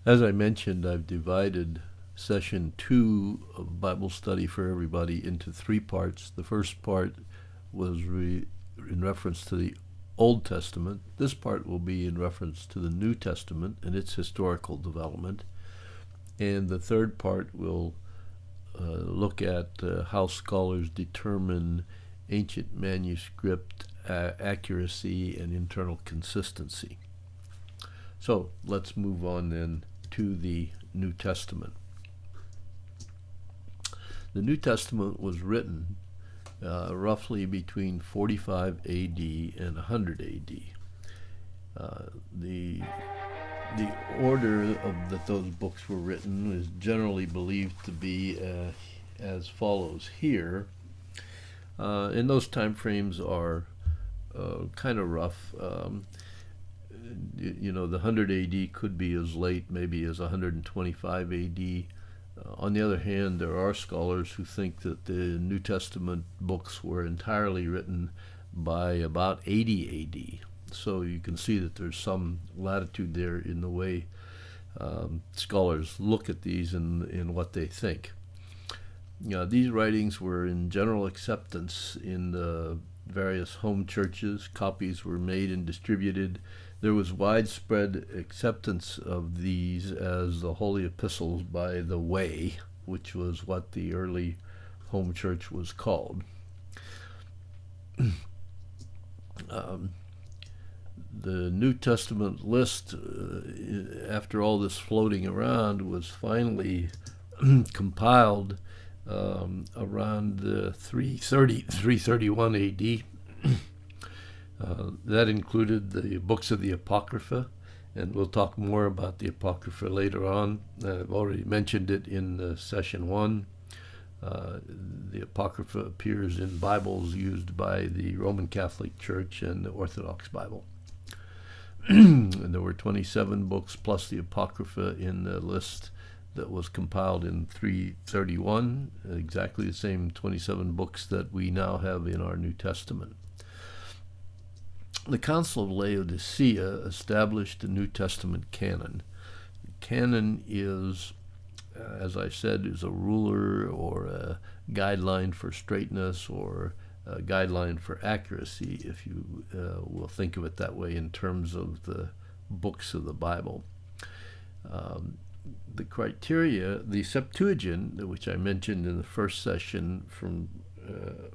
As I mentioned, I've divided session 2 of Bible Study for Everybody into 3 parts. The first part was in reference to the Old Testament. This part will be in reference to the New Testament and its historical development. And the third part will look at how scholars determine ancient manuscript accuracy and internal consistency. So let's move on then to the New Testament. The New Testament was written roughly between 45 AD and 100 AD. The order that those books were written is generally believed to be as follows here. And those time frames are kind of rough. The 100 AD could be as late maybe as 125 AD. On the other hand, there are scholars who think that the New Testament books were entirely written by about 80 AD. So you can see that there's some latitude there in the way scholars look at these and in what they think. These writings were in general acceptance in the various home churches. Copies were made and distributed. There was widespread acceptance of these as the holy epistles by the Way, which was what the early home church was called. The New Testament list, after all this floating around, was finally compiled around 331 AD. That included the books of the Apocrypha, and we'll talk more about the Apocrypha later on. I've already mentioned it in session 1. The Apocrypha appears in Bibles used by the Roman Catholic Church and the Orthodox Bible. And there were 27 books plus the Apocrypha in the list that was compiled in 331, exactly the same 27 books that we now have in our New Testament. The Council of Laodicea established the New Testament canon. The canon is, as I said, is a ruler or a guideline for straightness or a guideline for accuracy, if you will think of it that way in terms of the books of the Bible. The criteria, the Septuagint, which I mentioned in the first session from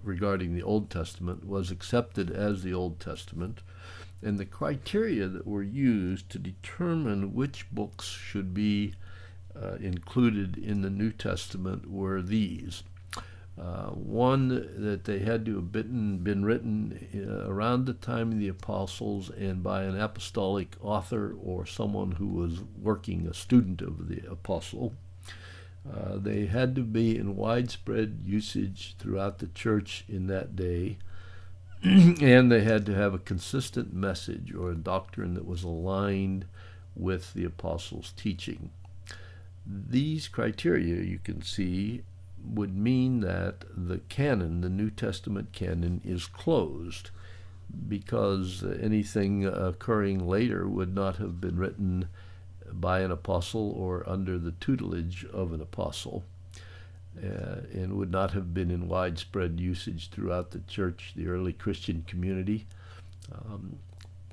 regarding the Old Testament, was accepted as the Old Testament, and the criteria that were used to determine which books should be included in the New Testament were these. One, that they had to have been written around the time of the apostles and by an apostolic author or someone who was working, a student of the apostle. They had to be in widespread usage throughout the church in that day, and they had to have a consistent message or a doctrine that was aligned with the apostles' teaching. These criteria, you can see, would mean that the canon, the New Testament canon, is closed, because anything occurring later would not have been written by an apostle or under the tutelage of an apostle, and would not have been in widespread usage throughout the church, the early Christian community,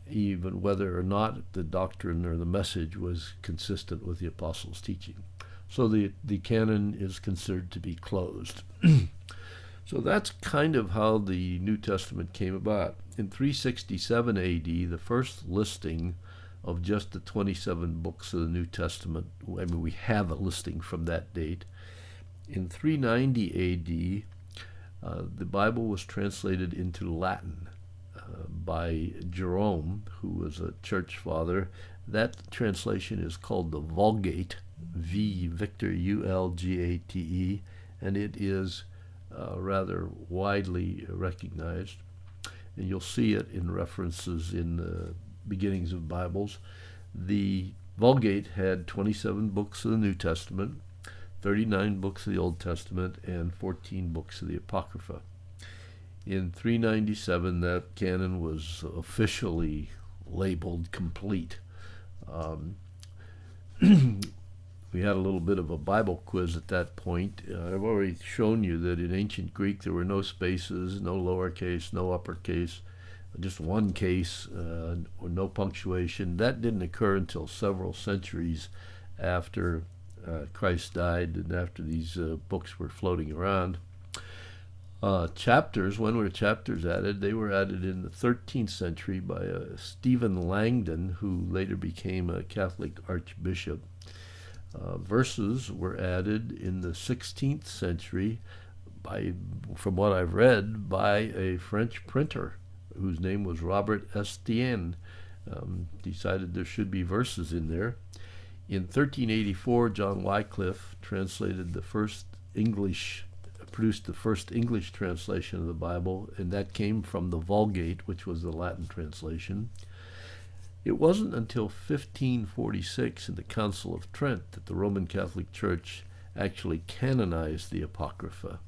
even whether or not the doctrine or the message was consistent with the apostles' teaching. So the canon is considered to be closed. So that's kind of how the New Testament came about. In 367 AD, the first listing of just the 27 books of the New Testament, I mean, we have a listing from that date. In 390 AD, the Bible was translated into Latin by Jerome, who was a church father. That translation is called the Vulgate, V Victor Ulgate, and it is rather widely recognized. And you'll see it in references in the beginnings of Bibles. The Vulgate had 27 books of the New Testament, 39 books of the Old Testament, and 14 books of the Apocrypha. In 397, that canon was officially labeled complete. we had a little bit of a Bible quiz at that point. I've already shown you that in ancient Greek there were no spaces, no lowercase, no uppercase, just one case, or no punctuation. That didn't occur until several centuries after Christ died and after these books were floating around. Chapters, when were chapters added? They were added in the 13th century by Stephen Langdon, who later became a Catholic archbishop. Verses were added in the 16th century from what I've read, by a French printer whose name was Robert Estienne. Decided there should be verses in there. In 1384, John Wycliffe produced the first English translation of the Bible, and that came from the Vulgate, which was the Latin translation. It wasn't until 1546 in the Council of Trent that the Roman Catholic Church actually canonized the Apocrypha.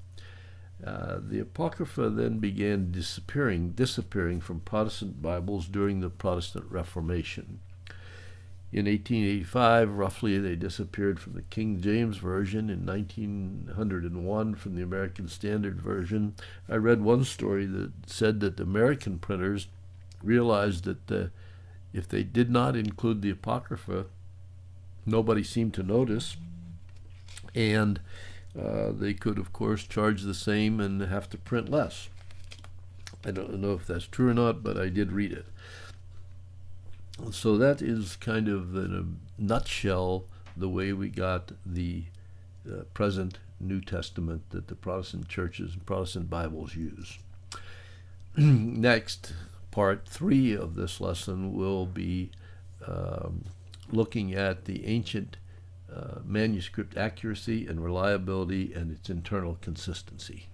The Apocrypha then began disappearing from Protestant Bibles during the Protestant Reformation. In 1885, roughly, they disappeared from the King James Version. In 1901, from the American Standard Version. I read one story that said that the American printers realized that if they did not include the Apocrypha, nobody seemed to notice, and they could, of course, charge the same and have to print less. I don't know if that's true or not, but I did read it. So that is kind of, in a nutshell, the way we got the present New Testament that the Protestant churches and Protestant Bibles use. Next, part 3 of this lesson will be looking at the ancient manuscript accuracy and reliability and its internal consistency.